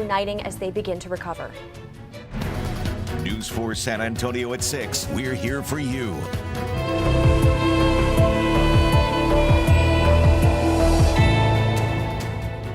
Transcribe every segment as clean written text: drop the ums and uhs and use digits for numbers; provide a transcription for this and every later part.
uniting as they begin to recover. News 4 San Antonio at 6. We're here for you.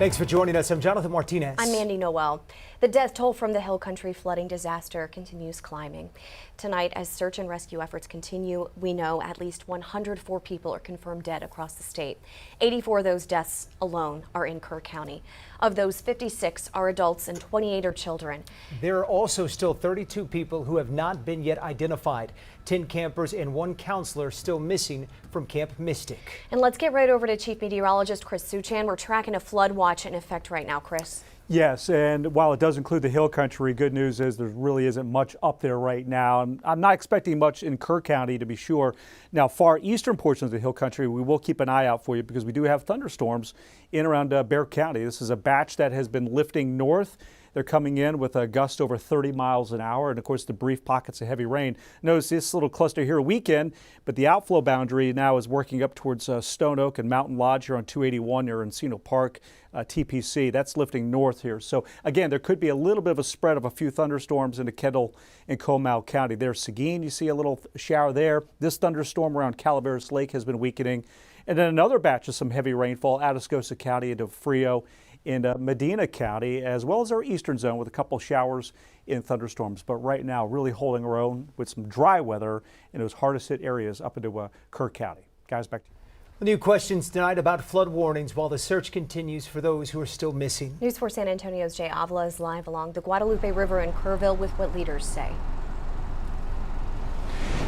Thanks for joining us. I'm Jonathan Martinez. I'm Mandy Noel. The death toll from the Hill Country flooding disaster continues climbing. Tonight, as search and rescue efforts continue, we know at least 104 people are confirmed dead across the state. 84 of those deaths alone are in Kerr County. Of those, 56 are adults and 28 are children. There are also still 32 people who have not been yet identified. 10 campers and 1 counselor still missing from Camp Mystic. And let's get right over to Chief Meteorologist Chris Suchan. We're tracking a flood watch in effect right now, Chris. Yes, and while it does include the Hill Country, good news is there really isn't much up there right now. And I'm not expecting much in Kerr County, to be sure. Now, far eastern portions of the Hill Country, we will keep an eye out for you because we do have thunderstorms in around Bexar County. This is a batch that has been lifting north. They're coming in with a gust over 30 miles an hour, and of course the brief pockets of heavy rain. Notice this little cluster here weekend, but the outflow boundary now is working up towards Stone Oak and Mountain Lodge here on 281 near Encino Park, TPC. That's lifting north here. So again, there could be a little bit of a spread of a few thunderstorms into Kendall and Comal County. There's Seguin, you see a little shower there. This thunderstorm around Calaveras Lake has been weakening. And then another batch of some heavy rainfall, Atascosa County into Frio in Medina County, as well as our eastern zone with a couple showers in thunderstorms. But right now, really holding our own with some dry weather in those hardest hit areas up into Kerr County. Guys, back to you. New questions tonight about flood warnings while the search continues for those who are still missing. News 4 San Antonio's Jay Avila is live along the Guadalupe River in Kerrville with what leaders say.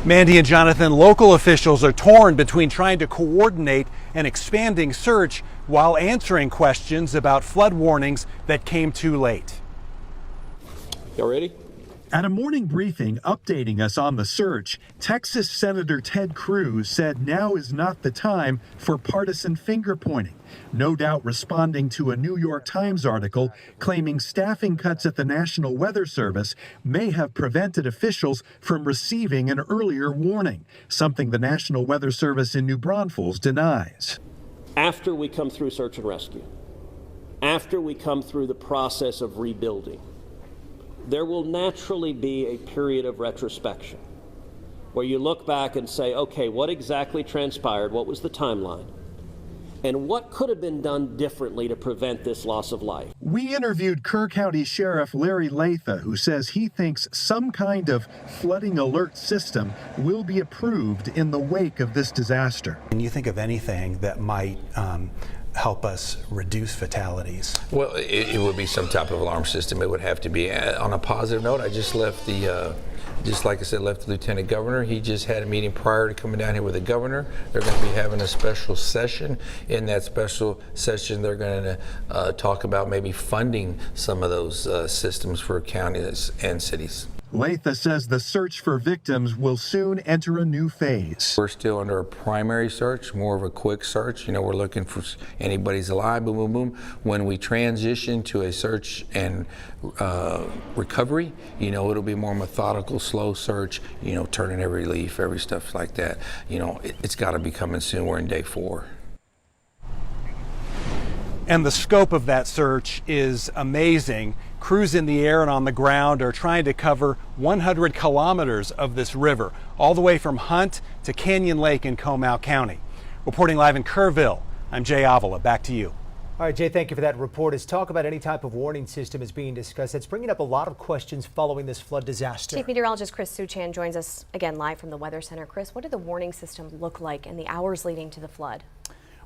Mandy and Jonathan, local officials are torn between trying to coordinate an expanding search while answering questions about flood warnings that came too late. Y'all ready? At a morning briefing updating us on the search, Texas Senator Ted Cruz said now is not the time for partisan finger-pointing, no doubt responding to a New York Times article claiming staffing cuts at the National Weather Service may have prevented officials from receiving an earlier warning, something the National Weather Service in New Braunfels denies. After we come through search and rescue, after we come through the process of rebuilding, there will naturally be a period of retrospection where you look back and say, okay, what exactly transpired? What was the timeline? And what could have been done differently to prevent this loss of life? We interviewed Kerr County Sheriff Larry Latha, who says he thinks some kind of flooding alert system will be approved in the wake of this disaster. Can you think of anything that might help us reduce fatalities? Well, it would be some type of alarm system. It would have to be. On a positive note, I just left just like I said, left the Lieutenant Governor. He just had a meeting prior to coming down here with the Governor. They're going to be having a special session. In that special session, they're going to talk about maybe funding some of those systems for counties and cities. Latha says the search for victims will soon enter a new phase. We're still under a primary search, more of a quick search. You know, we're looking for anybody's alive, boom, boom, boom. When we transition to a search and recovery, you know, it'll be more methodical, slow search, you know, turning every leaf, every stuff like that. You know, it's got to be coming soon. We're in day 4. And the scope of that search is amazing. Crews in the air and on the ground are trying to cover 100 kilometers of this river, all the way from Hunt to Canyon Lake in Comal County. Reporting live in Kerrville, I'm Jay Avila. Back to you. All right, Jay, thank you for that report. As talk about any type of warning system is being discussed, it's bringing up a lot of questions following this flood disaster. Chief Meteorologist Chris Suchan joins us again live from the Weather Center. Chris, what did the warning system look like in the hours leading to the flood?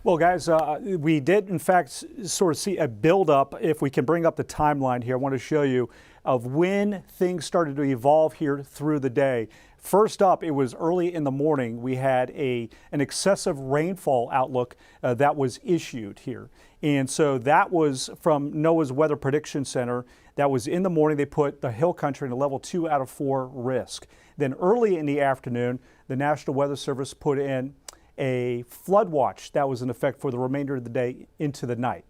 Well, guys, we did, in fact, sort of see a buildup. If we can bring up the timeline here, I want to show you of when things started to evolve here through the day. First up, it was early in the morning. We had an excessive rainfall outlook that was issued here. And so that was from NOAA's Weather Prediction Center. That was in the morning. They put the Hill Country in a level 2 out of 4 risk. Then early in the afternoon, the National Weather Service put in a flood watch that was in effect for the remainder of the day into the night.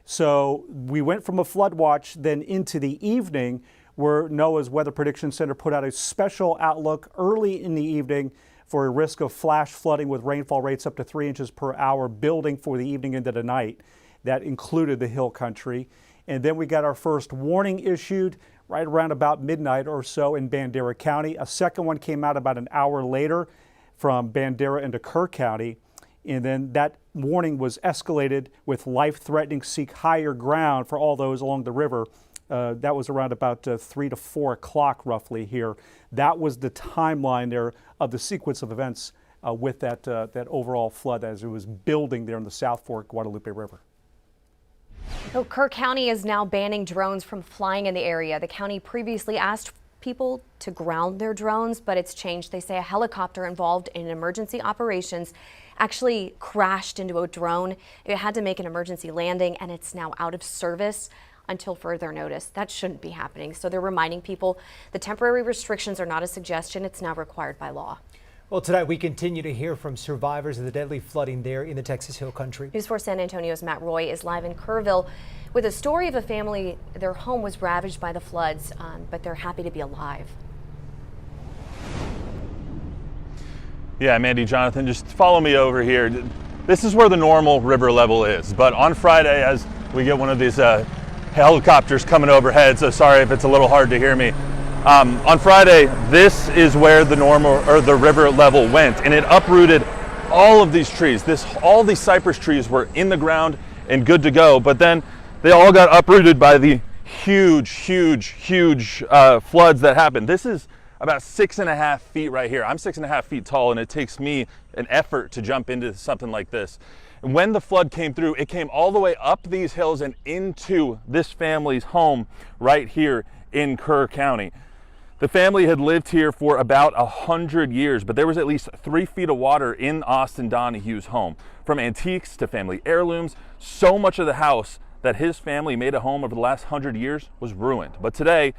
So we went from a flood watch then into the evening where NOAA's Weather Prediction Center put out a special outlook early in the evening for a risk of flash flooding with rainfall rates up to 3 inches per hour building for the evening into the night. That included the Hill Country. And then we got our first warning issued right around about midnight or so in Bandera County. A second one came out about an hour later from Bandera into Kerr County. And then that warning was escalated with life-threatening, seek higher ground for all those along the river. That was around about 3 to 4 o'clock roughly here. That was the timeline there of the sequence of events with that overall flood as it was building there in the South Fork Guadalupe River. So Kerr County is now banning drones from flying in the area. The county previously asked people to ground their drones, but it's changed. They say a helicopter involved in emergency operations actually crashed into a drone. It had to make an emergency landing, and it's now out of service until further notice. That shouldn't be happening. So they're reminding people the temporary restrictions are not a suggestion. It's now required by law. Well, tonight we continue to hear from survivors of the deadly flooding there in the Texas Hill Country. News 4 San Antonio's Matt Roy is live in Kerrville with a story of a family. Their home was ravaged by the floods, but they're happy to be alive. Yeah, Mandy, Jonathan, just follow me over here. This is where the normal river level is, but on Friday, as we get one of these helicopters coming overhead, so sorry if it's a little hard to hear me. On Friday, this is where the the river level went, and it uprooted all of these trees. All these cypress trees were in the ground and good to go, but then they all got uprooted by the huge floods that happened. This is about 6.5 feet right here. I'm 6.5 feet tall, and it takes me an effort to jump into something like this. And when the flood came through, it came all the way up these hills and into this family's home right here in Kerr County. The family had lived here for about 100 years, but there was at least 3 feet of water in Austin Donahue's home. From antiques to family heirlooms, so much of the house that his family made a home over the last 100 years was ruined. But today,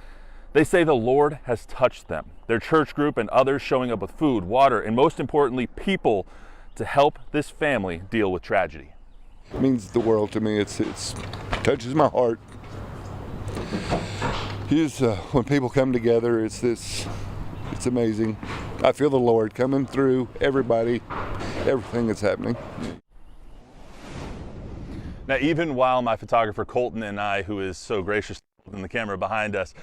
they say the Lord has touched them. Their church group and others showing up with food, water, and most importantly, people to help this family deal with tragedy. It means the world to me. It touches my heart. When people come together, it's amazing. I feel the Lord coming through everybody, everything that's happening. Now, even while my photographer Colton and I, who is so gracious in the camera behind us,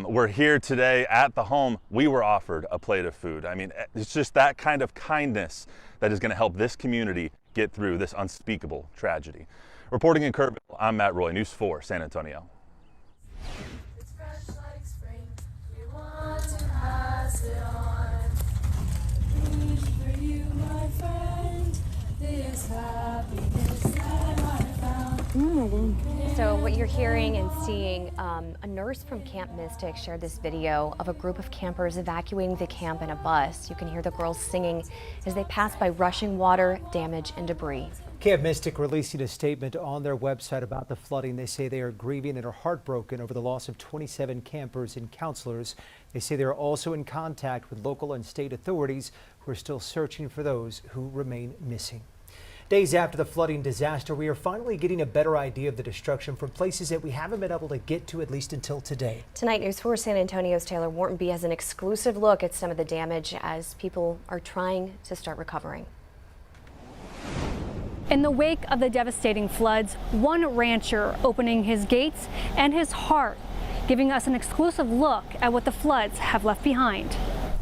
we're here today at the home, we were offered a plate of food. I mean, it's just that kind of kindness that is going to help this community get through this unspeakable tragedy. Reporting in Kerrville, I'm Matt Roy, News 4 San Antonio. So what you're hearing and seeing, a nurse from Camp Mystic shared this video of a group of campers evacuating the camp in a bus. You can hear the girls singing as they pass by rushing water, damage, and debris. Camp Mystic releasing a statement on their website about the flooding. They say they are grieving and are heartbroken over the loss of 27 campers and counselors. They say they are also in contact with local and state authorities who are still searching for those who remain missing. Days after the flooding disaster, we are finally getting a better idea of the destruction from places that we haven't been able to get to at least until today. Tonight, News 4 San Antonio's Taylor Whartonby has an exclusive look at some of the damage as people are trying to start recovering. In the wake of the devastating floods, one rancher opening his gates and his heart, giving us an exclusive look at what the floods have left behind.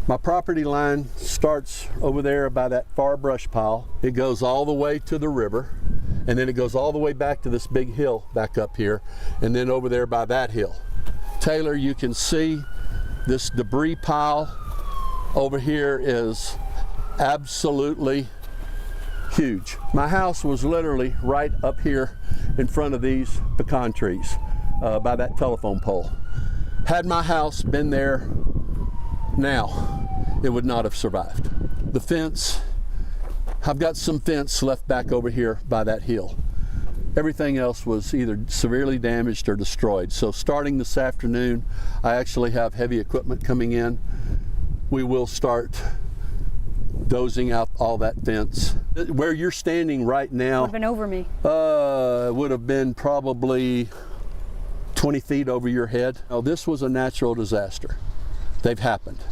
My property line starts over there by that far brush pile. It goes all the way to the river, and then it goes all the way back to this big hill back up here, and then over there by that hill. Taylor, you can see this debris pile over here is absolutely huge. My house was literally right up here in front of these pecan trees by that telephone pole. Had my house been there now, it would not have survived. The fence, I've got some fence left back over here by that hill. Everything else was either severely damaged or destroyed. So starting this afternoon, I actually have heavy equipment coming in. We will start dozing out all that fence. Where you're standing right now would have been over me. Would have been probably 20 feet over your head. Now, this was a natural disaster. They've happened.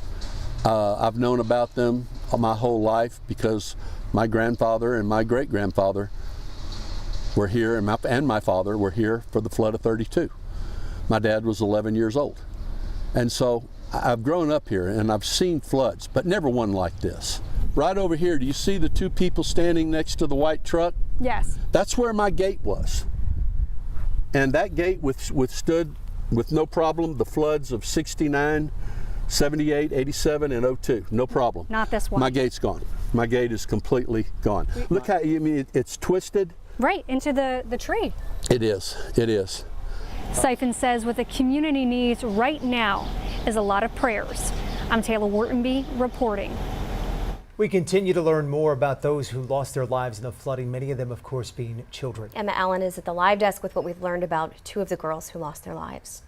I've known about them my whole life because my grandfather and my great-grandfather were here, and my father were here for the flood of 32. My dad was 11 years old. And so I've grown up here and I've seen floods, but never one like this. Right over here, do you see the two people standing next to the white truck? Yes. That's where my gate was. And that gate withstood with no problem the floods of 69, 78, 87, and 02. No problem. Not this one. My gate's gone. My gate is completely gone. Look how, it's twisted. Right, into the tree. It is, it is. Siphon says what the community needs right now is a lot of prayers. I'm Taylor Whartonby reporting. We continue to learn more about those who lost their lives in the flooding, many of them, of course, being children. Emma Allen is at the live desk with what we've learned about two of the girls who lost their lives.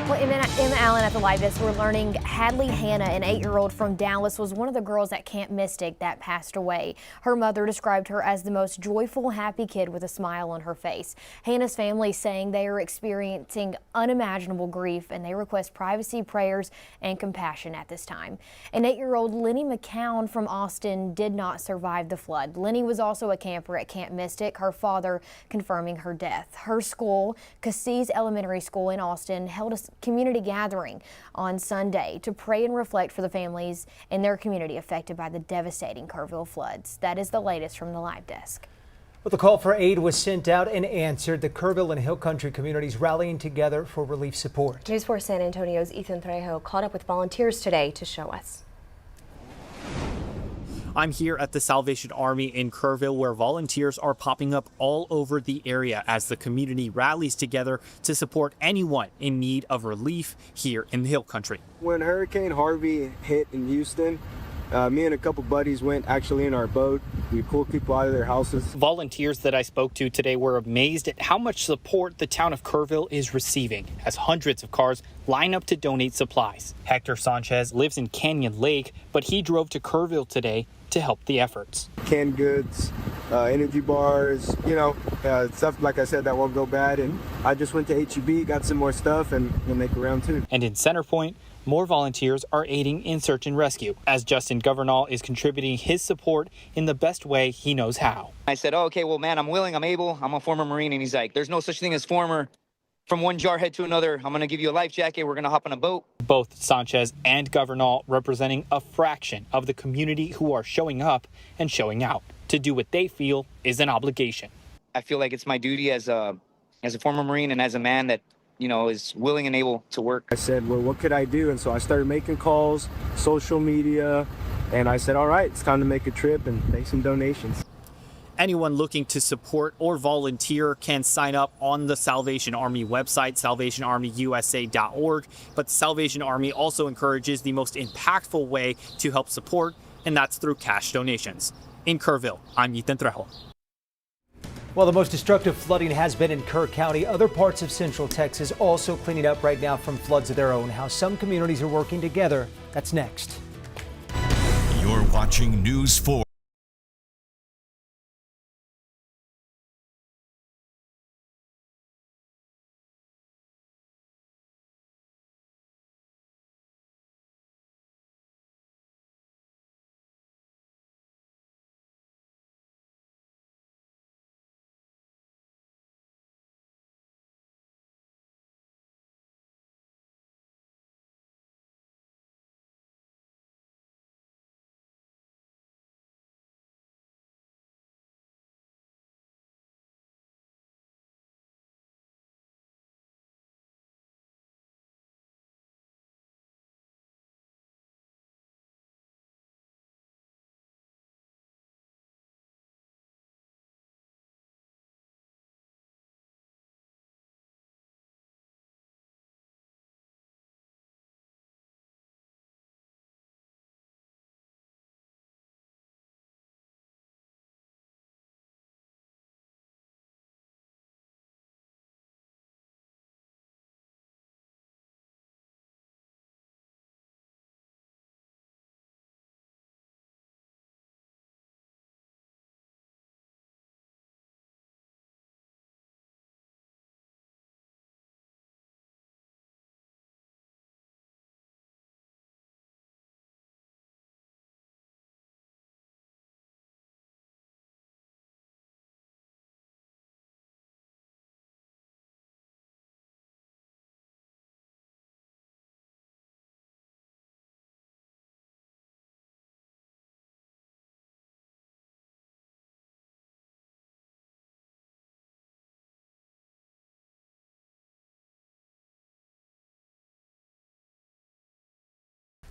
Well, Emma Allen at the live desk. We're learning Hadley Hannah, an 8-year-old from Dallas, was one of the girls at Camp Mystic that passed away. Her mother described her as the most joyful, happy kid with a smile on her face. Hannah's family saying they are experiencing unimaginable grief and they request privacy, prayers, and compassion at this time. An 8-year-old Lenny McCown from Austin did not survive the flood. Lenny was also a camper at Camp Mystic, her father confirming her death. Her school, Cassis Elementary School in Austin, held a community gathering on Sunday to pray and reflect for the families in their community affected by the devastating Kerrville floods. That is the latest from the live desk. Well, the call for aid was sent out and answered. The Kerrville and Hill Country communities rallying together for relief support. News 4 San Antonio's Ethan Trejo caught up with volunteers today to show us. I'm here at the Salvation Army in Kerrville, where volunteers are popping up all over the area as the community rallies together to support anyone in need of relief here in the Hill Country. When Hurricane Harvey hit in Houston, me and a couple buddies went actually in our boat. We pulled people out of their houses. Volunteers that I spoke to today were amazed at how much support the town of Kerrville is receiving as hundreds of cars line up to donate supplies. Hector Sanchez lives in Canyon Lake, but he drove to Kerrville today to help the efforts. Canned goods, energy bars, stuff like I said that won't go bad. And I just went to H-E-B, got some more stuff, and we'll make a round two. And in Center Point, more volunteers are aiding in search and rescue, as Justin Governal is contributing his support in the best way he knows how. I said, oh, okay, well, man, I'm willing, I'm able, I'm a former Marine. And he's like, there's no such thing as former. From one jarhead to another, I'm going to give you a life jacket. We're going to hop on a boat. Both Sanchez and Governal representing a fraction of the community who are showing up and showing out to do what they feel is an obligation. I feel like it's my duty as a former Marine and as a man that, is willing and able to work. I said, well, what could I do? And so I started making calls, social media, and I said, all right, it's time to make a trip and make some donations. Anyone looking to support or volunteer can sign up on the Salvation Army website, salvationarmyusa.org. But the Salvation Army also encourages the most impactful way to help support, and that's through cash donations. In Kerrville, I'm Ethan Trejo. While the most destructive flooding has been in Kerr County, other parts of Central Texas also cleaning up right now from floods of their own. How some communities are working together, that's next. You're watching News 4.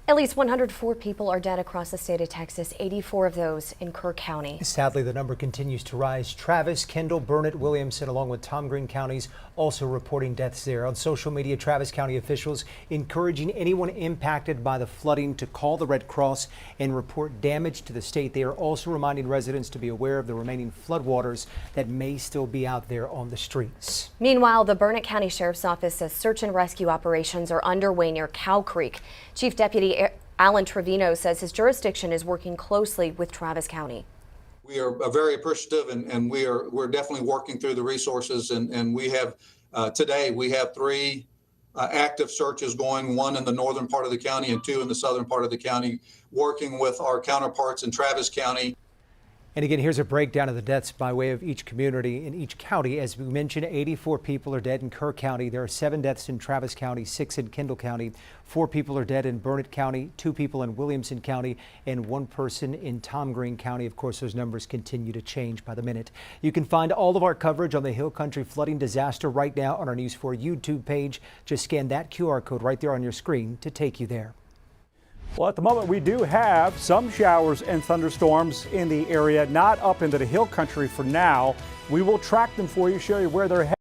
At least 104 people are dead across the state of Texas, 84 of those in Kerr County. Sadly, the number continues to rise. Travis, Kendall, Burnett, Williamson, along with Tom Green counties, also reporting deaths there. On social media, Travis County officials encouraging anyone impacted by the flooding to call the Red Cross and report damage to the state. They are also reminding residents to be aware of the remaining floodwaters that may still be out there on the streets. Meanwhile, the Burnett County Sheriff's Office says search and rescue operations are underway near Cow Creek. Chief Deputy Alan Trevino says his jurisdiction is working closely with Travis County. We are very appreciative, and we're definitely working through the resources. And we have today we have 3 active searches going, 1 in the northern part of the county and 2 in the southern part of the county, working with our counterparts in Travis County. And again, here's a breakdown of the deaths by way of each community in each county. As we mentioned, 84 people are dead in Kerr County. There are 7 deaths in Travis County, 6 in Kendall County. 4 people are dead in Burnett County, 2 people in Williamson County, and 1 person in Tom Green County. Of course, those numbers continue to change by the minute. You can find all of our coverage on the Hill Country flooding disaster right now on our News 4 YouTube page. Just scan that QR code right there on your screen to take you there. Well, at the moment, we do have some showers and thunderstorms in the area, not up into the hill country for now. We will track them for you, show you where they're headed.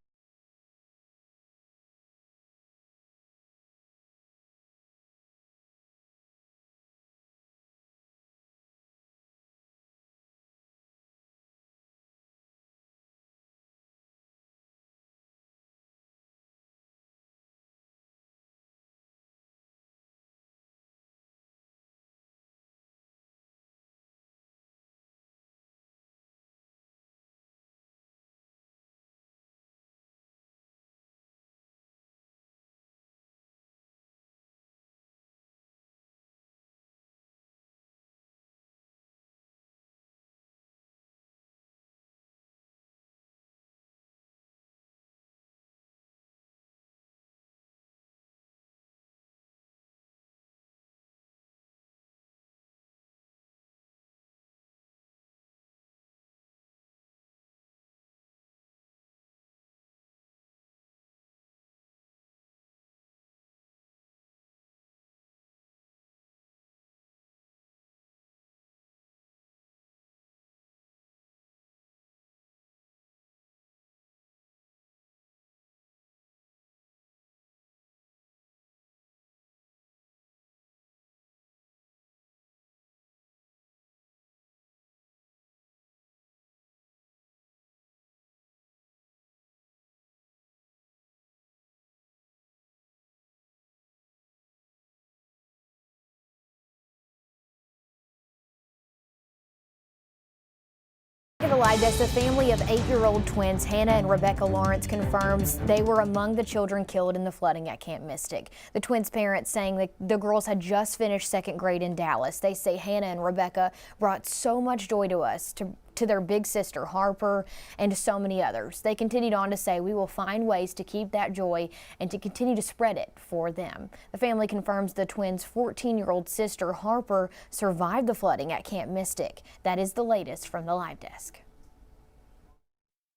To the live desk, the family of 8-year-old twins Hannah and Rebecca Lawrence confirms they were among the children killed in the flooding at Camp Mystic. The twins' parents saying that the girls had just finished 2nd grade in Dallas. They say Hannah and Rebecca brought so much joy to us, to their big sister Harper, and to so many others. They continued on to say we will find ways to keep that joy and to continue to spread it for them. The family confirms the twins' 14-year-old sister Harper survived the flooding at Camp Mystic. That is the latest from the live desk.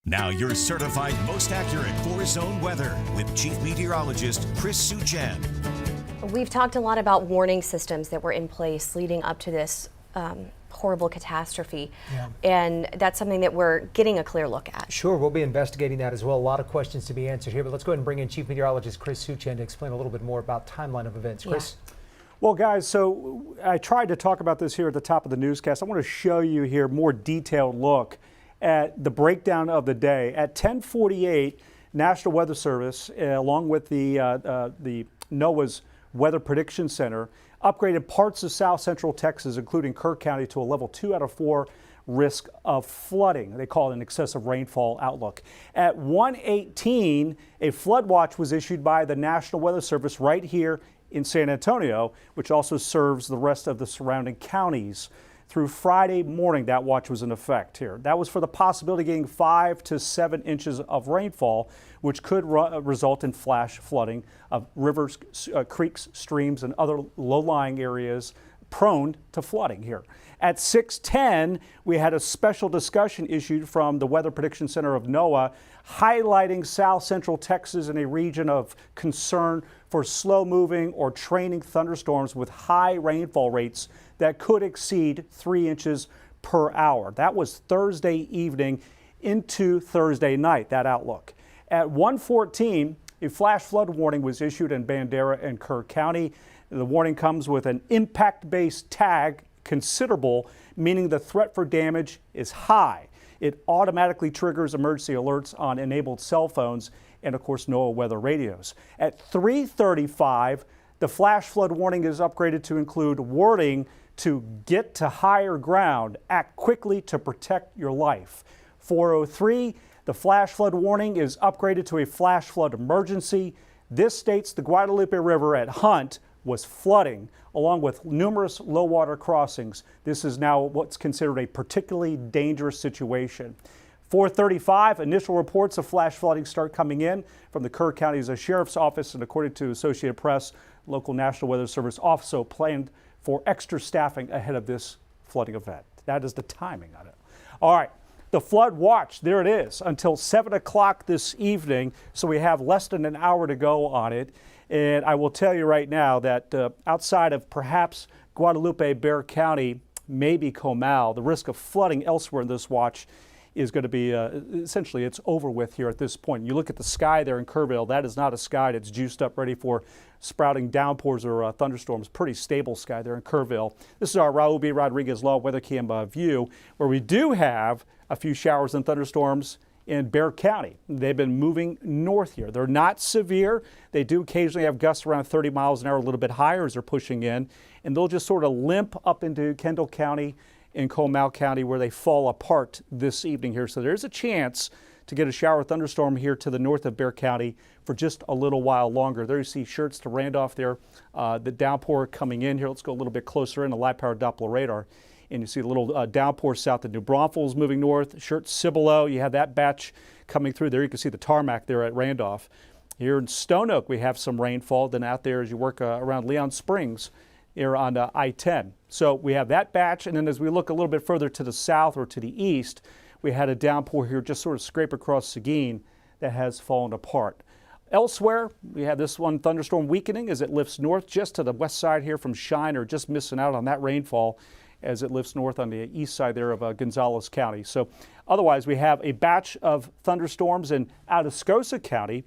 Now your certified most accurate 4-zone weather with Chief Meteorologist Chris Suchan. We've talked a lot about warning systems that were in place leading up to this horrible catastrophe. Yeah. And that's something that we're getting a clear look at. Sure, we'll be investigating that as well. A lot of questions to be answered here, but let's go ahead and bring in Chief Meteorologist Chris Suchan to explain a little bit more about timeline of events. Chris? Yeah. Well, guys, so I tried to talk about this here at the top of the newscast. I want to show you here a more detailed look at the breakdown of the day. At 10:48, National Weather Service, along with the NOAA's Weather Prediction Center, upgraded parts of south central Texas, including Kerr County, to a level 2 out of 4 risk of flooding. They call it an excessive rainfall outlook. At 1:18, a flood watch was issued by the National Weather Service right here in San Antonio, which also serves the rest of the surrounding counties. Through Friday morning, that watch was in effect here. That was for the possibility of getting 5 to 7 inches of rainfall, which could result in flash flooding of rivers, creeks, streams, and other low-lying areas, prone to flooding here. At 6:10, we had a special discussion issued from the Weather Prediction Center of NOAA highlighting south central Texas in a region of concern for slow-moving or training thunderstorms with high rainfall rates that could exceed 3 inches per hour. That was Thursday evening into Thursday night, that outlook. At 1:14, a flash flood warning was issued in Bandera and Kerr County. The warning comes with an impact-based tag, considerable, meaning the threat for damage is high. It automatically triggers emergency alerts on enabled cell phones and, of course, NOAA weather radios. At 3:35, the flash flood warning is upgraded to include wording to get to higher ground, act quickly to protect your life. 4:03, the flash flood warning is upgraded to a flash flood emergency. This states the Guadalupe River at Hunt was flooding, along with numerous low water crossings. This is now what's considered a particularly dangerous situation. 4:35, initial reports of flash flooding start coming in from the Kerr County's Sheriff's Office, and according to Associated Press, local National Weather Service also planned for extra staffing ahead of this flooding event. That is the timing on it. All right. The flood watch, there it is, until 7 o'clock this evening, so we have less than an hour to go on it. And I will tell you right now that outside of perhaps Guadalupe, Bexar County, maybe Comal, the risk of flooding elsewhere in this watch is going to be essentially it's over with here at this point. You look at the sky there in Kerrville, that is not a sky that's juiced up ready for sprouting downpours or thunderstorms. Pretty stable sky there in Kerrville. This is our Raul B. Rodriguez Law Weather Cam view, where we do have a few showers and thunderstorms in Bexar County. They've been moving north here. They're not severe. They do occasionally have gusts around 30 miles an hour, a little bit higher as they're pushing in, and they'll just sort of limp up into Kendall County and Comal County, where they fall apart this evening here. So there's a chance to get a shower thunderstorm here to the north of Bexar County for just a little while longer. There you see Shirts to Randolph there, the downpour coming in here. Let's go a little bit closer in, a live power Doppler radar. And you see a little downpour south of New Braunfels moving north. Shirts, Cibolo, you have that batch coming through there. You can see the tarmac there at Randolph. Here in Stone Oak, we have some rainfall. Then out there as you work around Leon Springs here on I-10. So we have that batch. And then as we look a little bit further to the south or to the east, we had a downpour here just sort of scrape across Seguin that has fallen apart. Elsewhere, we have this one thunderstorm weakening as it lifts north just to the west side here from Shiner, just missing out on that rainfall as it lifts north on the east side there of Gonzales County. So otherwise, we have a batch of thunderstorms in Atascosa County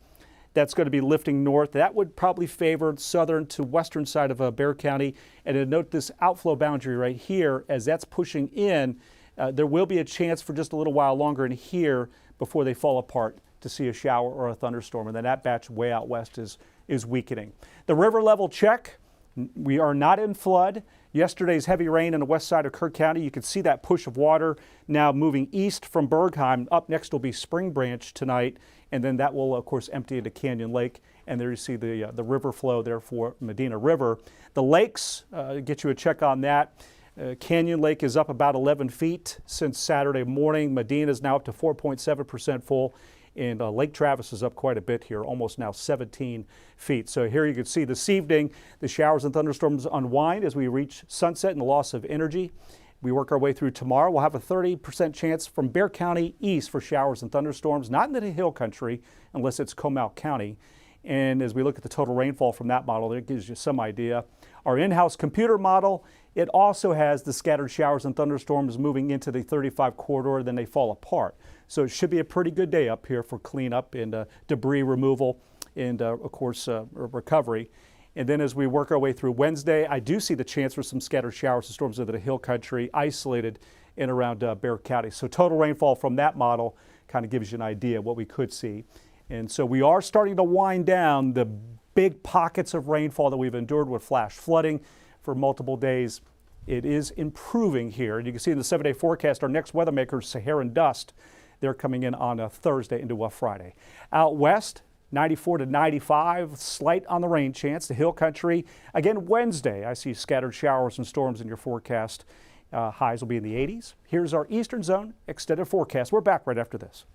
that's going to be lifting north. That would probably favor southern to western side of Bexar County. And to note this outflow boundary right here, as that's pushing in, there will be a chance for just a little while longer in here before they fall apart to see a shower or a thunderstorm. And then that batch way out west is weakening. The river level check, we are not in flood. Yesterday's heavy rain on the west side of Kerr County, you can see that push of water now moving east from Bergheim. Up next will be Spring Branch tonight, and then that will, of course, empty into Canyon Lake. And there you see the river flow there for Medina River. The lakes, get you a check on that. Canyon Lake is up about 11 feet since Saturday morning. Medina is now up to 4.7% full. And Lake Travis is up quite a bit here, almost now 17 feet. So here you can see this evening, the showers and thunderstorms unwind as we reach sunset and the loss of energy. We work our way through tomorrow. We'll have a 30% chance from Bexar County east for showers and thunderstorms, not in the hill country unless it's Comal County. And as we look at the total rainfall from that model, that gives you some idea. Our in-house computer model, it also has the scattered showers and thunderstorms moving into the 35 corridor, then they fall apart. So it should be a pretty good day up here for cleanup and debris removal and, of course, recovery. And then as we work our way through Wednesday, I do see the chance for some scattered showers and storms into the hill country, isolated in around Bexar County. So total rainfall from that model kind of gives you an idea of what we could see. And so we are starting to wind down the big pockets of rainfall that we've endured with flash flooding for multiple days. It is improving here. And you can see in the 7-day forecast, our next weather makers, Saharan dust, they're coming in on a Thursday into a Friday. Out west, 94 to 95, slight on the rain chance. The hill country, again, Wednesday, I see scattered showers and storms in your forecast. Highs will be in the 80s. Here's our eastern zone extended forecast. We're back right after this.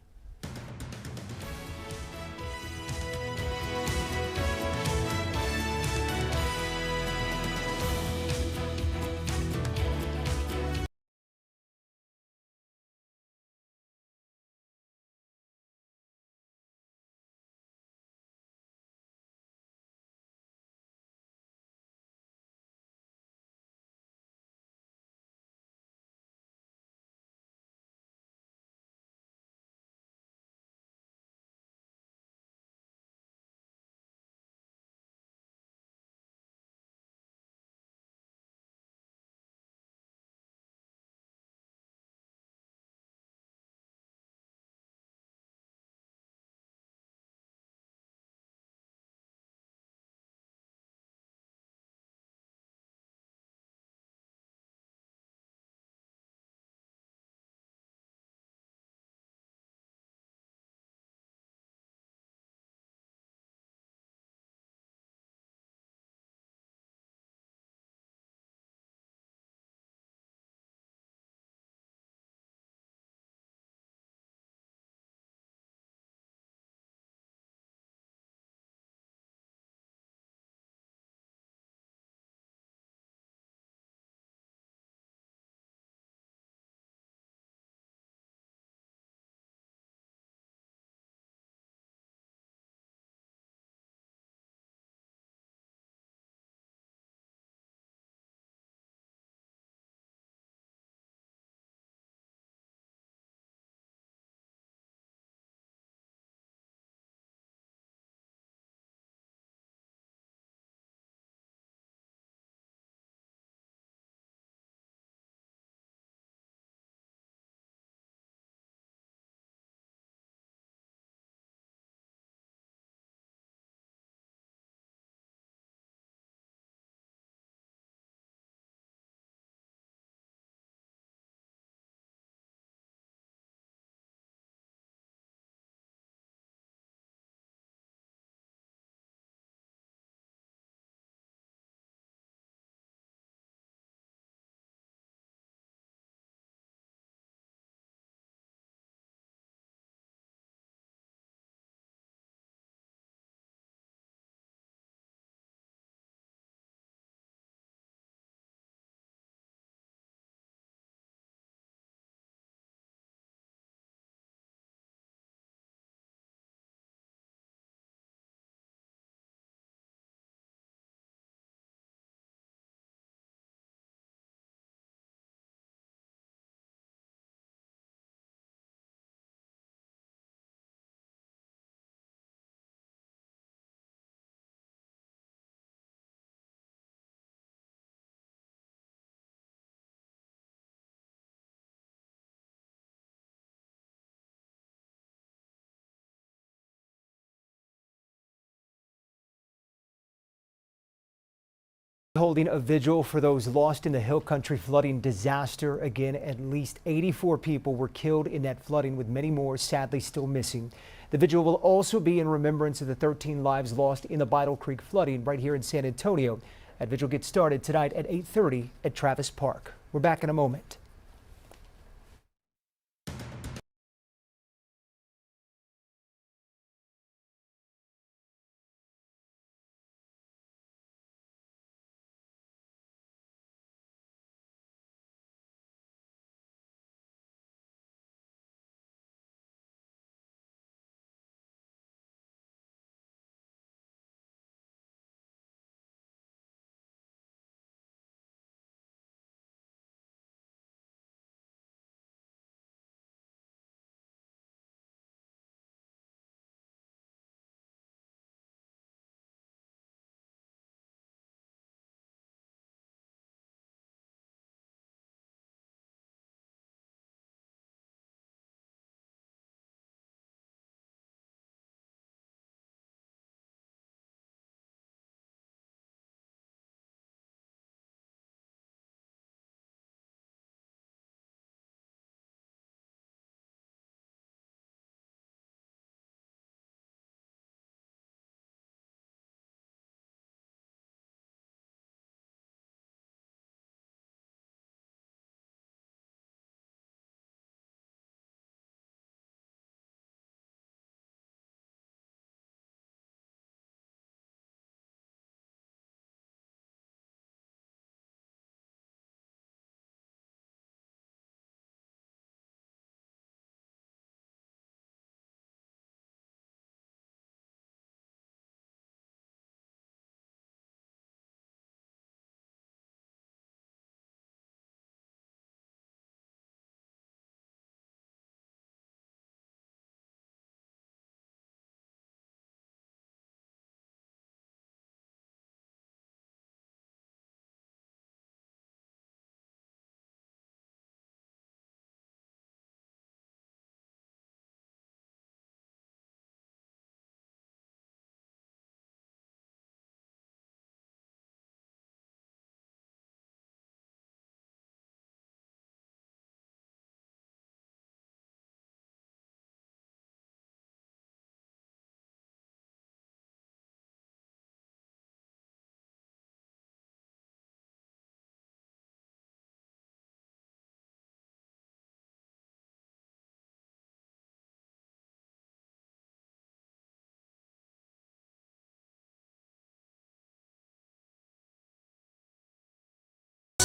Holding a vigil for those lost in the Hill Country flooding disaster. Again, at least 84 people were killed in that flooding, with many more sadly still missing. The vigil will also be in remembrance of the 13 lives lost in the Bidle Creek flooding right here in San Antonio. That vigil gets started tonight at 8:30 at Travis Park. We're back in a moment.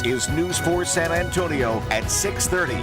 Is News 4 San Antonio at 6:30.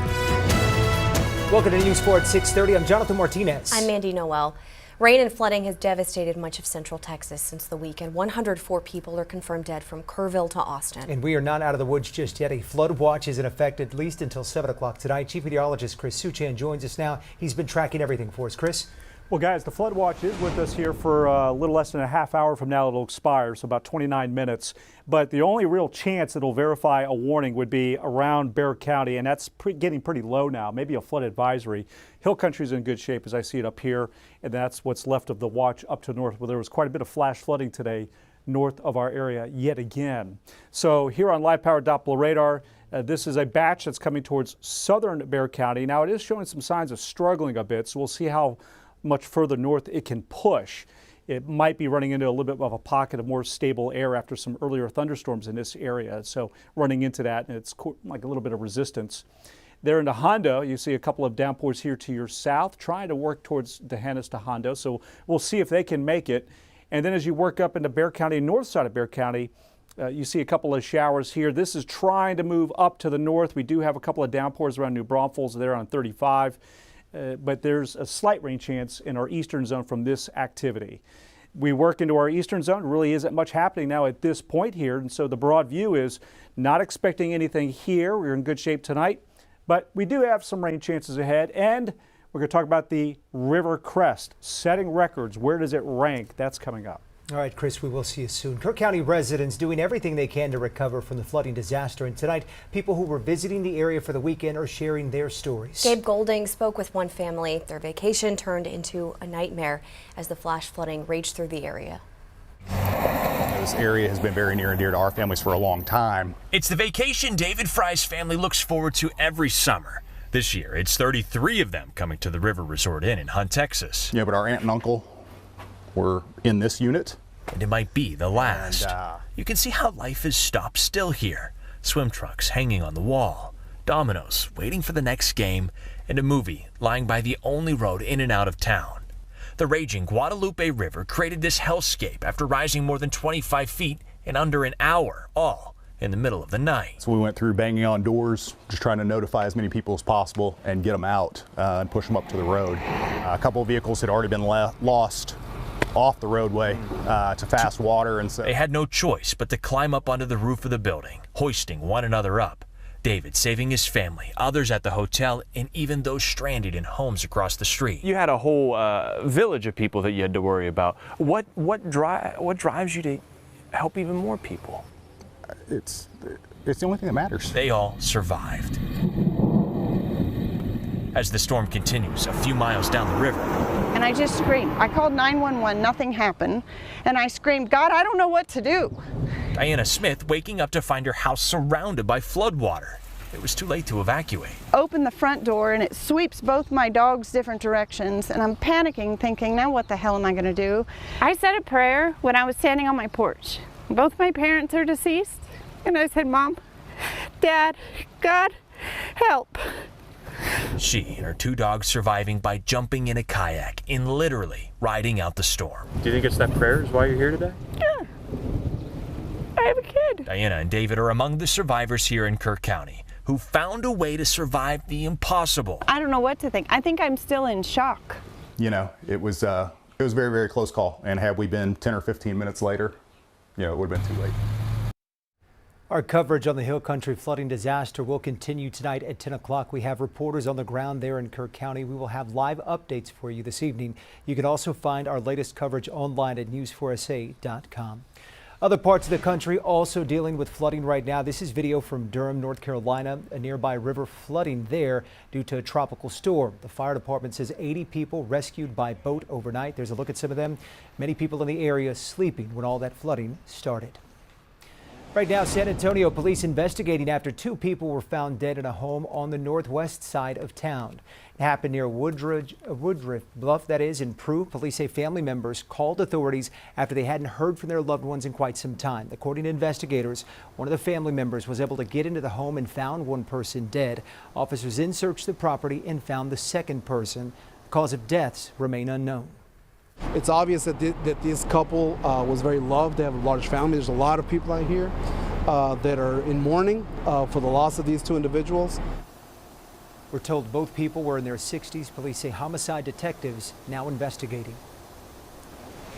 Welcome to News 4 at 6:30. I'm Jonathan Martinez. I'm Mandy Noel. Rain and flooding has devastated much of central Texas since the weekend. 104 people are confirmed dead from Kerrville to Austin. And we are not out of the woods just yet. A flood watch is in effect at least until 7 o'clock tonight. Chief Meteorologist Chris Suchan joins us now. He's been tracking everything for us. Chris? Well, guys, the flood watch is with us here for a little less than a half hour from now. It'll expire, so about 29 minutes. But the only real chance it'll verify a warning would be around Bexar County, and that's getting pretty low now. Maybe a flood advisory. Hill Country's in good shape as I see it up here, and that's what's left of the watch up to the north, where there was quite a bit of flash flooding today north of our area yet again. So here on live power Doppler radar, this is a batch that's coming towards southern Bexar County. Now it is showing some signs of struggling a bit, so we'll see how much further north it can push. It might be running into a little bit of a pocket of more stable air after some earlier thunderstorms in this area. So running into that, and it's like a little bit of resistance. There into Hondo, you see a couple of downpours here to your south, trying to work towards D'Hanis to Hondo. So we'll see if they can make it. And then as you work up into Bexar County, north side of Bexar County, you see a couple of showers here. This is trying to move up to the north. We do have a couple of downpours around New Braunfels there on 35. But there's a slight rain chance in our eastern zone from this activity. We work into our eastern zone. Really isn't much happening now at this point here, and so the broad view is not expecting anything here. We're in good shape tonight, but we do have some rain chances ahead, and we're going to talk about the river crest setting records. Where does it rank? That's coming up. All right, Chris, we will see you soon. Kirk County residents doing everything they can to recover from the flooding disaster. And tonight, people who were visiting the area for the weekend are sharing their stories. Gabe Golding spoke with one family. Their vacation turned into a nightmare as the flash flooding raged through the area. It was this area has been very near and dear to our families for a long time. It's the vacation David Fry's family looks forward to every summer. This year, it's 33 of them coming to the River Resort Inn in Hunt, Texas. Yeah, but our aunt and uncle were in this unit. And it might be the last. You can see how life is stopped still here. Swim trunks hanging on the wall, dominoes waiting for the next game, and a movie lying by the only road in and out of town. The raging Guadalupe River created this hellscape after rising more than 25 feet in under an hour, all in the middle of the night. So we went through banging on doors, just trying to notify as many people as possible and get them out and push them up to the road. A couple of vehicles had already been lost off the roadway to fast water, and so they had no choice but to climb up onto the roof of the building, hoisting one another up. David saving his family, others at the hotel, and even those stranded in homes across the street. You had a whole village of people that you had to worry about. What drives you to help even more people? It's the only thing that matters. They all survived. As the storm continues a few miles down the river. And I just screamed. I called 911, nothing happened. And I screamed, God, I don't know what to do. Diana Smith waking up to find her house surrounded by floodwater. It was too late to evacuate. Open the front door and it sweeps both my dogs different directions. And I'm panicking, thinking, now what the hell am I going to do? I said a prayer when I was standing on my porch. Both my parents are deceased. And I said, Mom, Dad, God, help. She and her two dogs surviving by jumping in a kayak and literally riding out the storm. Do you think it's that prayer is why you're here today? Yeah. I have a kid. Diana and David are among the survivors here in Kirk County who found a way to survive the impossible. I don't know what to think. I think I'm still in shock. You know, it was a very, very close call. And had we been 10 or 15 minutes later, you know, it would have been too late. Our coverage on the Hill Country flooding disaster will continue tonight at 10 o'clock. We have reporters on the ground there in Kirk County. We will have live updates for you this evening. You can also find our latest coverage online at news4sa.com. Other parts of the country also dealing with flooding right now. This is video from Durham, North Carolina, a nearby river flooding there due to a tropical storm. The fire department says 80 people rescued by boat overnight. There's a look at some of them. Many people in the area sleeping when all that flooding started. Right now, San Antonio police investigating after two people were found dead in a home on the northwest side of town. It happened near Woodruff Bluff, that is, in Prue. Police say family members called authorities after they hadn't heard from their loved ones in quite some time. According to investigators, one of the family members was able to get into the home and found one person dead. Officers then searched the property and found the second person. The cause of deaths remain unknown. It's obvious that this couple was very loved. They have a large family. There's a lot of people out here that are in mourning for the loss of these two individuals. We're told both people were in their 60s. Police say homicide detectives now investigating.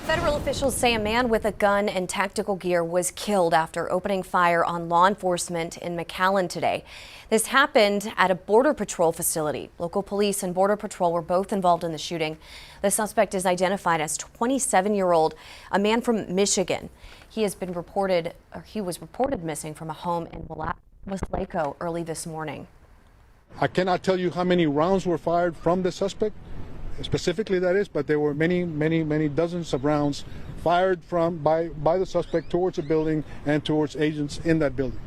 Federal officials say a man with a gun and tactical gear was killed after opening fire on law enforcement in McAllen today. This happened at a Border Patrol facility. Local police and Border Patrol were both involved in the shooting. The suspect is identified as 27-year-old, a man from Michigan. He was reported missing from a home in Waco early this morning. I cannot tell you how many rounds were fired from the suspect, specifically that is, but there were many dozens of rounds fired by the suspect towards the building and towards agents in that building.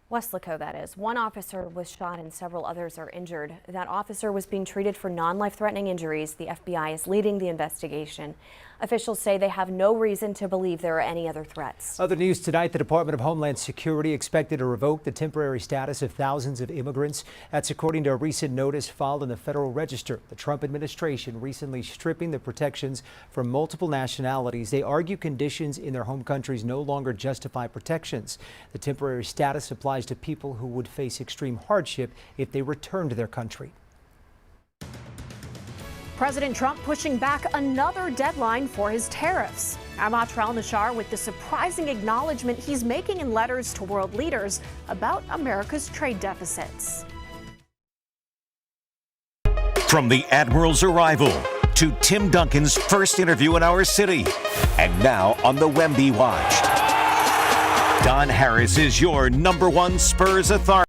Weslaco, that is. One officer was shot and several others are injured. That officer was being treated for non-life-threatening injuries. The FBI is leading the investigation. Officials say they have no reason to believe there are any other threats. Other news tonight, the Department of Homeland Security expected to revoke the temporary status of thousands of immigrants. That's according to a recent notice filed in the Federal Register. The Trump administration recently stripping the protections from multiple nationalities. They argue conditions in their home countries no longer justify protections. The temporary status applies to people who would face extreme hardship if they return to their country. President Trump pushing back another deadline for his tariffs. Amat Al-Nashar with the surprising acknowledgement he's making in letters to world leaders about America's trade deficits. From the Admiral's arrival to Tim Duncan's first interview in our city, and now on the Wemby Watch, Don Harris is your #1 Spurs authority.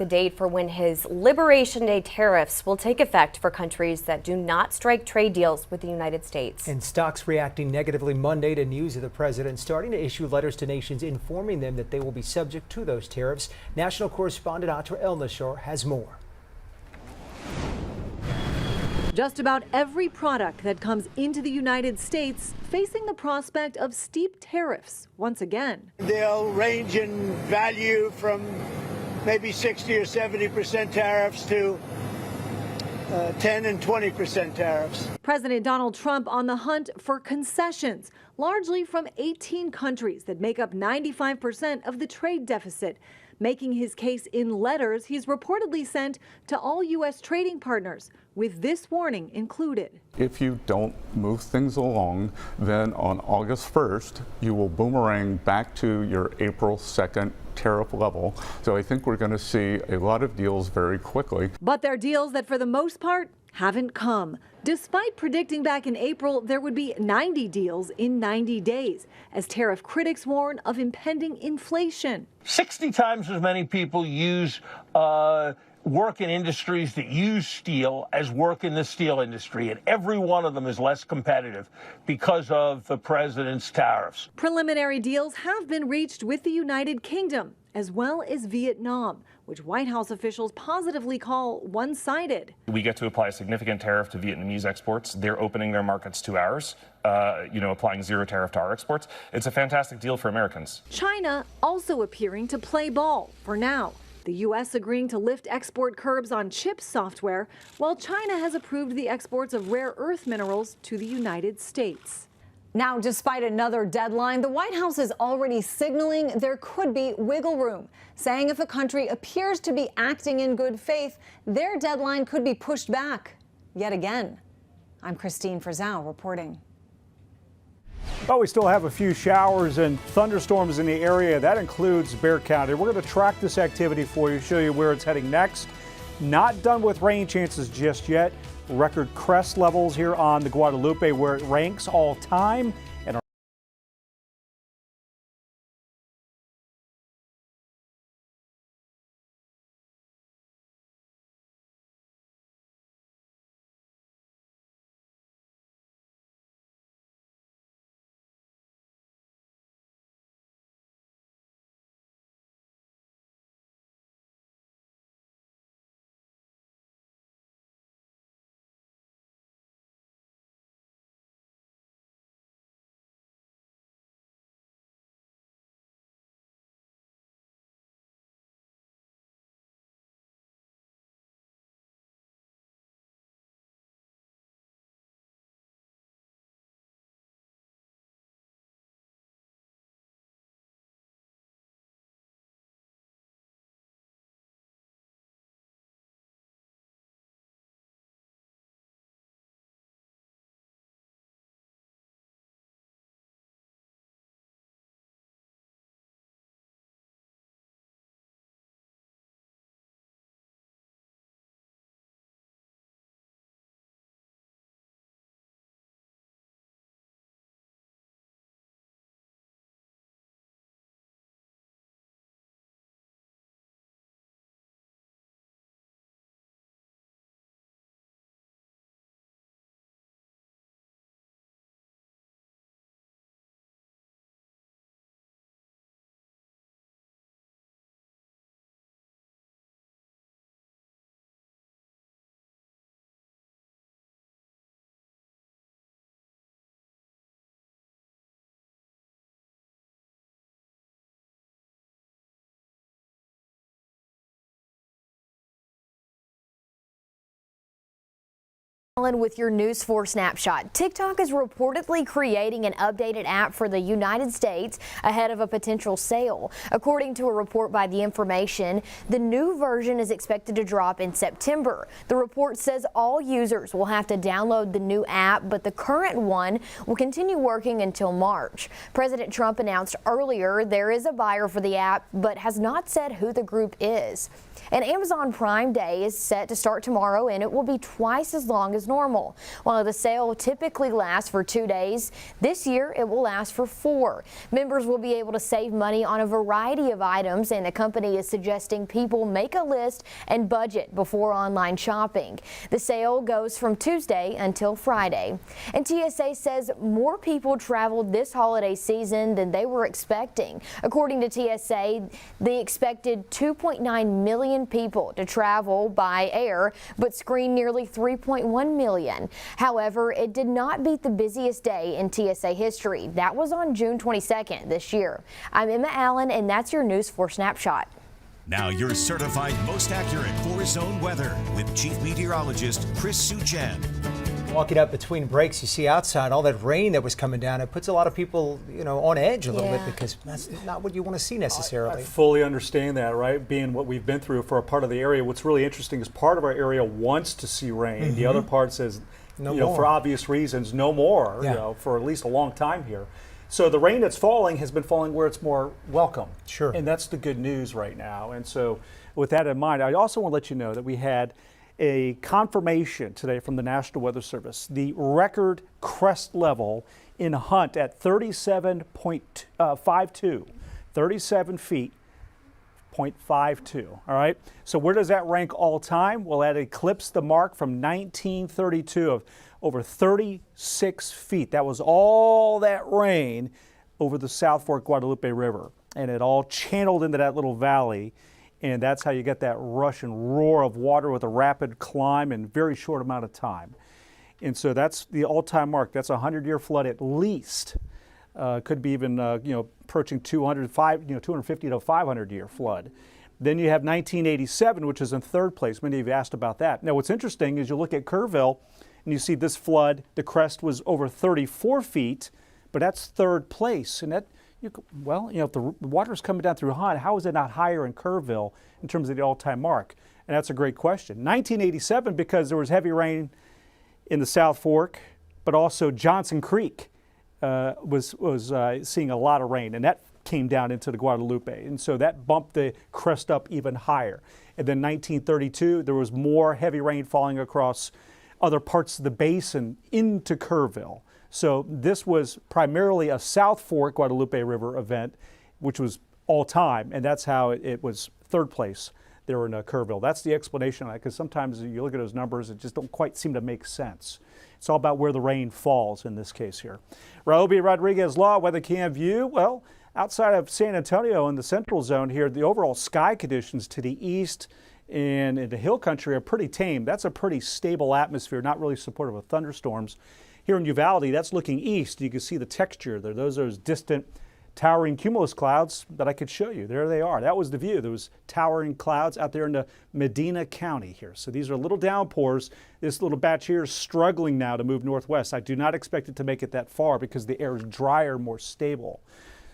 The date for when his Liberation Day tariffs will take effect for countries that do not strike trade deals with the United States. And stocks reacting negatively Monday to news of the president starting to issue letters to nations informing them that they will be subject to those tariffs. National correspondent Atra El-Nashar has more. Just about every product that comes into the United States facing the prospect of steep tariffs once again. They'll range in value from maybe 60 or 70% tariffs to 10 and 20% tariffs. President Donald Trump on the hunt for concessions, largely from 18 countries that make up 95% of the trade deficit. Making his case in letters he's reportedly sent to all U.S. trading partners, with this warning included. If you don't move things along, then on August 1st, you will boomerang back to your April 2nd tariff level. So I think we're going to see a lot of deals very quickly. But they're deals that for the most part haven't come. Despite predicting back in April there would be 90 deals in 90 days, as tariff critics warn of impending inflation. 60 times as many people work in industries that use steel as work in the steel industry, and every one of them is less competitive because of the president's tariffs. Preliminary deals have been reached with the United Kingdom, as well as Vietnam, which White House officials positively call one-sided. We get to apply a significant tariff to Vietnamese exports. They're opening their markets to ours, applying zero tariff to our exports. It's a fantastic deal for Americans. China also appearing to play ball for now. The U.S. agreeing to lift export curbs on chip software, while China has approved the exports of rare earth minerals to the United States. Now, despite another deadline, the White House is already signaling there could be wiggle room, saying if a country appears to be acting in good faith, their deadline could be pushed back yet again. I'm Christine Frizzell reporting. But we still have a few showers and thunderstorms in the area. That includes Bexar County. We're going to track this activity for you, show you where it's heading next. Not done with rain chances just yet. Record crest levels here on the Guadalupe, where it ranks all time. And With your News 4 snapshot, TikTok is reportedly creating an updated app for the United States ahead of a potential sale. According to a report by The Information, the new version is expected to drop in September. The report says all users will have to download the new app, but the current one will continue working until March. President Trump announced earlier there is a buyer for the app, but has not said who the group is. And Amazon Prime Day is set to start tomorrow, and it will be twice as long as normal. While the sale typically lasts for 2 days, this year it will last for 4. Members will be able to save money on a variety of items, and the company is suggesting people make a list and budget before online shopping. The sale goes from Tuesday until Friday. And TSA says more people traveled this holiday season than they were expecting. According to TSA, they expected 2.9 million people to travel by air, but screened nearly 3.1 million. However, it did not beat the busiest day in TSA history. That was on June 22nd this year. I'm Emma Allen, and that's your News 4 Snapshot. Now your certified most accurate 4-zone weather with Chief Meteorologist Chris Suchan. Walking up between breaks, you see outside all that rain that was coming down. It puts a lot of people, on edge a little bit because that's not what you want to see necessarily. I fully understand that, right? Being what we've been through for a part of the area. What's really interesting is part of our area wants to see rain. The other part says, no more. for obvious reasons, no more, for at least a long time here. So the rain that's falling has been falling where it's more welcome. Sure. And that's the good news right now. And so with that in mind, I also want to let you know that we had a confirmation today from the National Weather Service. The record crest level in Hunt at 37.52, 37 feet, 0.52, all right? So where does that rank all time? Well, that eclipsed the mark from 1932 of over 36 feet. That was all that rain over the South Fork Guadalupe River, and it all channeled into that little valley. And that's how you get that rush and roar of water with a rapid climb in a very short amount of time. And so that's the all-time mark. That's a 100-year flood at least. Could be even, approaching 250 to 500-year flood. Then you have 1987, which is in third place. Many of you asked about that. Now, what's interesting is you look at Kerrville, and you see this flood. The crest was over 34 feet, but that's third place. And that, if the water's coming down through Hunt, how is it not higher in Kerrville in terms of the all-time mark? And that's a great question. 1987, because there was heavy rain in the South Fork, but also Johnson Creek was seeing a lot of rain, and that came down into the Guadalupe. And so that bumped the crest up even higher. And then 1932, there was more heavy rain falling across other parts of the basin into Kerrville. So this was primarily a South Fork Guadalupe River event, which was all time, and that's how it was third place there in Kerrville. That's the explanation, because sometimes you look at those numbers, it just don't quite seem to make sense. It's all about where the rain falls in this case here. Raobi Rodriguez Law Weather Cam View. Well, outside of San Antonio in the central zone here, the overall sky conditions to the east and in the hill country are pretty tame. That's a pretty stable atmosphere, not really supportive of thunderstorms. Here in Uvalde, that's looking east. You can see the texture there. Those are those distant towering cumulus clouds that I could show you. There they are. That was the view. Those towering clouds out there in the Medina County here. So these are little downpours. This little batch here is struggling now to move northwest. I do not expect it to make it that far because the air is drier, more stable.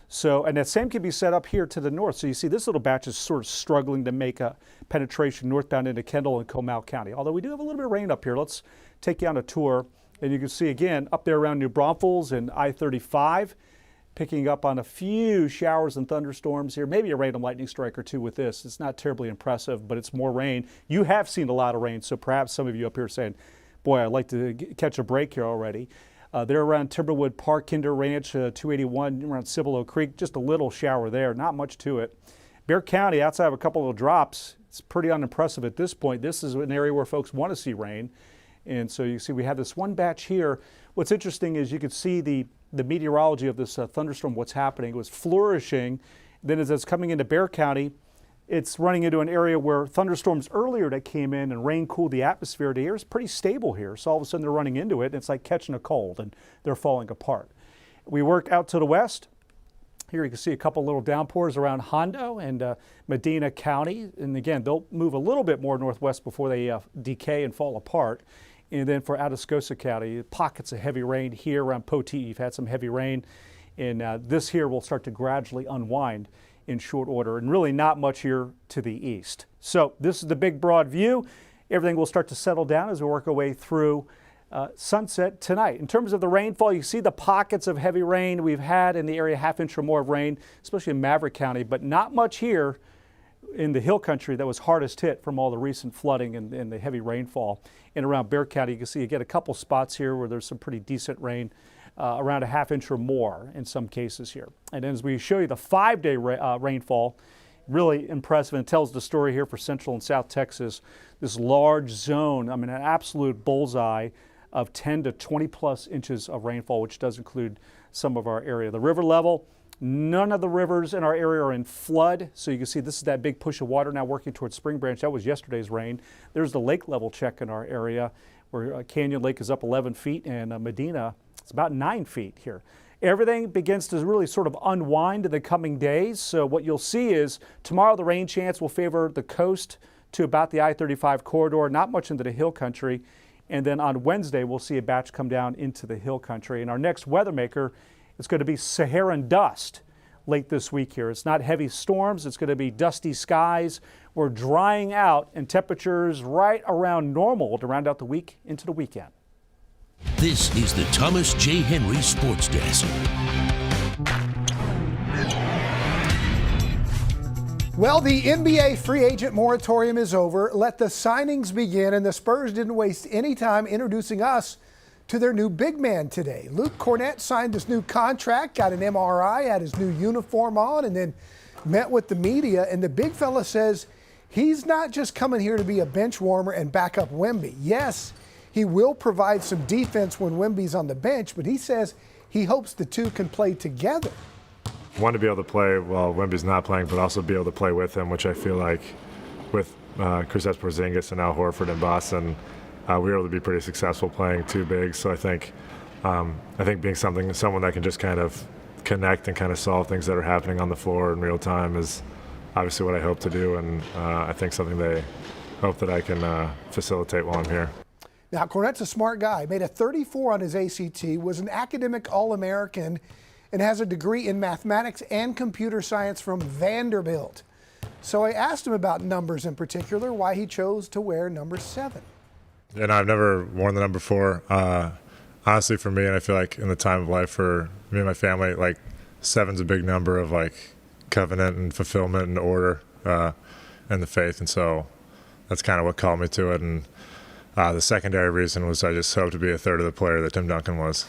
So, and that same can be set up here to the north. So you see this little batch is sort of struggling to make a penetration northbound into Kendall and Comal County. Although we do have a little bit of rain up here. Let's take you on a tour. And you can see again up there around New Braunfels and I-35, picking up on a few showers and thunderstorms here. Maybe a random lightning strike or two with this. It's not terribly impressive, but it's more rain. You have seen a lot of rain, so perhaps some of you up here are saying, boy, I'd like to catch a break here already. They're around Timberwood Park, Kinder Ranch, 281, around Cibolo Creek, just a little shower there, not much to it. Bexar County, outside of a couple of drops, it's pretty unimpressive at this point. This is an area where folks want to see rain. And so you see we have this one batch here. What's interesting is you can see the meteorology of this thunderstorm, what's happening. It was flourishing. Then as it's coming into Bexar County, it's running into an area where thunderstorms earlier that came in and rain cooled the atmosphere. The air is pretty stable here. So all of a sudden they're running into it, and it's like catching a cold, and they're falling apart. We work out to the west. Here you can see a couple little downpours around Hondo and Medina County. And again, they'll move a little bit more northwest before they decay and fall apart. And then for Atascosa County, pockets of heavy rain here around Poteet. You've had some heavy rain, and this here will start to gradually unwind in short order, and really not much here to the east. So this is the big broad view. Everything will start to settle down as we work our way through sunset tonight. In terms of the rainfall, you see the pockets of heavy rain we've had in the area, half inch or more of rain, especially in Maverick County, but not much here in the hill country that was hardest hit from all the recent flooding and the heavy rainfall. And around Bexar County, you can see you get a couple spots here where there's some pretty decent rain, around a ½ inch or more in some cases here. And as we show you the 5-day rainfall, really impressive, and tells the story here for Central and South Texas. This large zone, I mean, an absolute bullseye of 10 to 20 plus inches of rainfall, which does include some of our area. The river level, none of the rivers in our area are in flood. So you can see this is that big push of water now working towards Spring Branch. That was yesterday's rain. There's the lake level check in our area where Canyon Lake is up 11 feet and Medina, it's about 9 feet here. Everything begins to really sort of unwind in the coming days. So what you'll see is tomorrow the rain chance will favor the coast to about the I-35 corridor, not much into the hill country. And then on Wednesday, we'll see a batch come down into the hill country. And our next weather maker is going to be Saharan dust late this week here. It's not heavy storms. It's going to be dusty skies. We're drying out and temperatures right around normal to round out the week into the weekend. This is the Thomas J. Henry Sports Desk. Well, the NBA free agent moratorium is over. Let the signings begin, and the Spurs didn't waste any time introducing us to their new big man today. Luke Cornett signed his new contract, got an MRI, had his new uniform on, and then met with the media. And the big fella says he's not just coming here to be a bench warmer and back up Wemby. Yes, he will provide some defense when Wemby's on the bench, but he says he hopes the two can play together. Want to be able to play while Wemby's not playing, but also be able to play with him, which I feel like with Kristaps Porzingis and Al Horford in Boston, we were able to be pretty successful playing two bigs. So I think being someone that can just kind of connect and kind of solve things that are happening on the floor in real time is obviously what I hope to do, and I think something they hope that I can facilitate while I'm here. Now, Cornett's a smart guy, made a 34 on his ACT, was an academic All-American, and has a degree in mathematics and computer science from Vanderbilt. So I asked him about numbers in particular, why he chose to wear number 7. And I've never worn the number 4. Honestly, for me, and I feel like in the time of life for me and my family, like 7's a big number of like covenant and fulfillment and order and the faith. And so that's kind of what called me to it. And the secondary reason was I just hoped to be a third of the player that Tim Duncan was.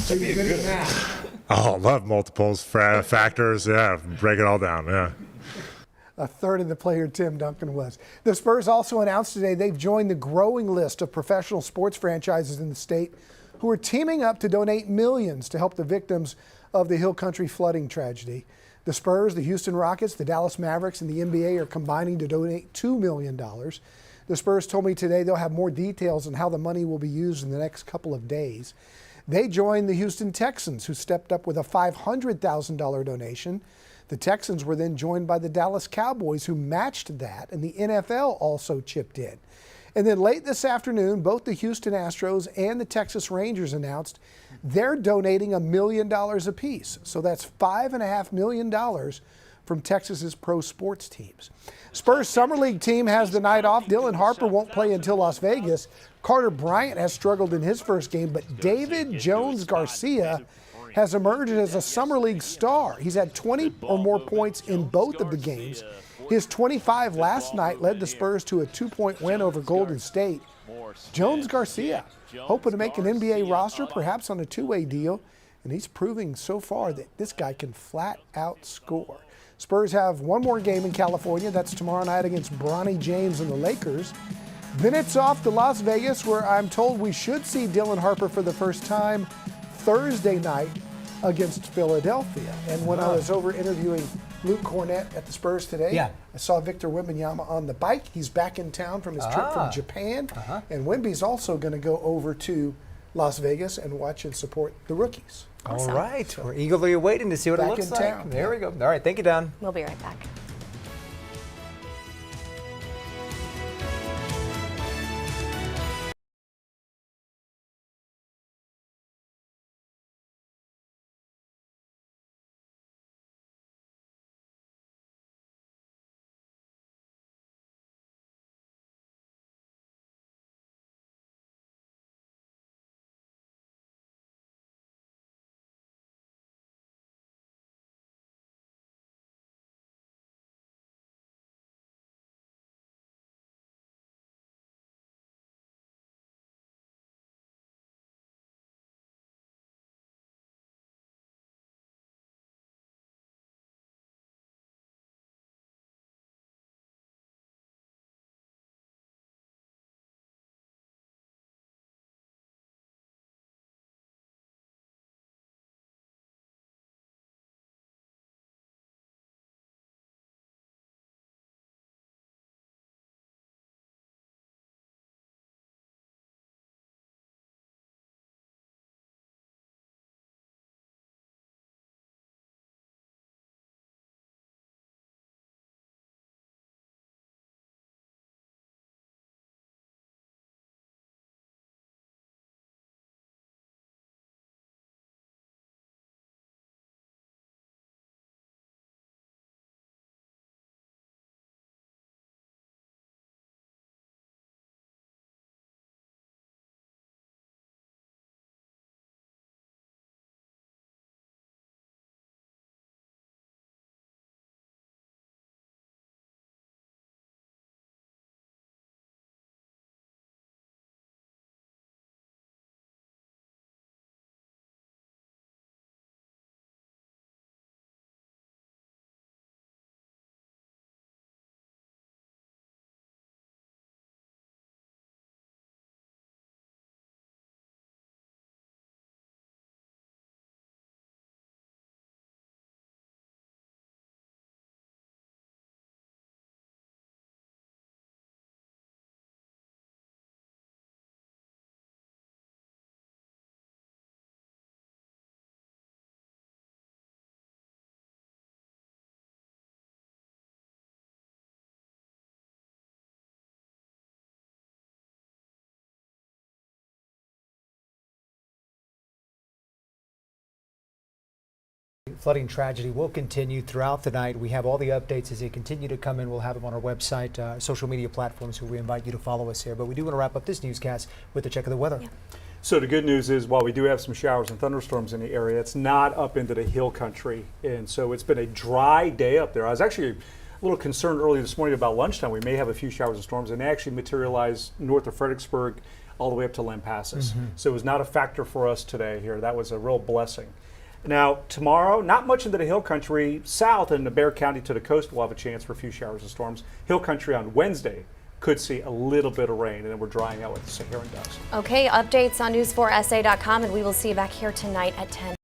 So you're good at math. Oh, love multiples, factors, yeah, break it all down, yeah. A third of the player Tim Duncan was. The Spurs also announced today they've joined the growing list of professional sports franchises in the state who are teaming up to donate millions to help the victims of the Hill Country flooding tragedy. The Spurs, the Houston Rockets, the Dallas Mavericks, and the NBA are combining to donate $2 million. The Spurs told me today they'll have more details on how the money will be used in the next couple of days. They joined the Houston Texans, who stepped up with a $500,000 donation. The Texans were then joined by the Dallas Cowboys, who matched that, and the NFL also chipped in. And then late this afternoon, both the Houston Astros and the Texas Rangers announced they're donating $1 million apiece. So that's $5.5 million from Texas's pro sports teams. Spurs Summer League team has the night off. Dylan Harper won't play until Las Vegas. Carter Bryant has struggled in his first game, but David Jones Garcia has emerged as a Summer League star. He's had 20 or more points in both of the games. His 25 last night led the Spurs to a 2-point win over Golden State. Jones Garcia hoping to make an NBA roster, perhaps on a two-way deal, and he's proving so far that this guy can flat out score. Spurs have one more game in California. That's tomorrow night against Bronny James and the Lakers. Then it's off to Las Vegas, where I'm told we should see Dylan Harper for the first time Thursday night against Philadelphia. And when I was over interviewing Luke Cornett at the Spurs today, I saw Victor Wembanyama on the bike. He's back in town from his trip from Japan. And Wemby's also going to go over to Las Vegas and watch and support the rookies. All right. So we're eagerly awaiting to see what it looks like. Town. There we go. All right. Thank you, Don. We'll be right back. Flooding tragedy will continue throughout the night. We have all the updates as they continue to come in. We'll have them on our website, social media platforms, so we invite you to follow us here. But we do want to wrap up this newscast with a check of the weather. Yeah. So the good news is, while we do have some showers and thunderstorms in the area, it's not up into the hill country. And so it's been a dry day up there. I was actually a little concerned early this morning about lunchtime. We may have a few showers and storms, and they actually materialized north of Fredericksburg all the way up to Lampasas. So it was not a factor for us today here. That was a real blessing. Now, tomorrow, not much into the hill country. South in the Bexar County to the coast, we'll have a chance for a few showers and storms. Hill country on Wednesday could see a little bit of rain, and then we're drying out with the Saharan dust. Okay, updates on news4sa.com, and we will see you back here tonight at 10.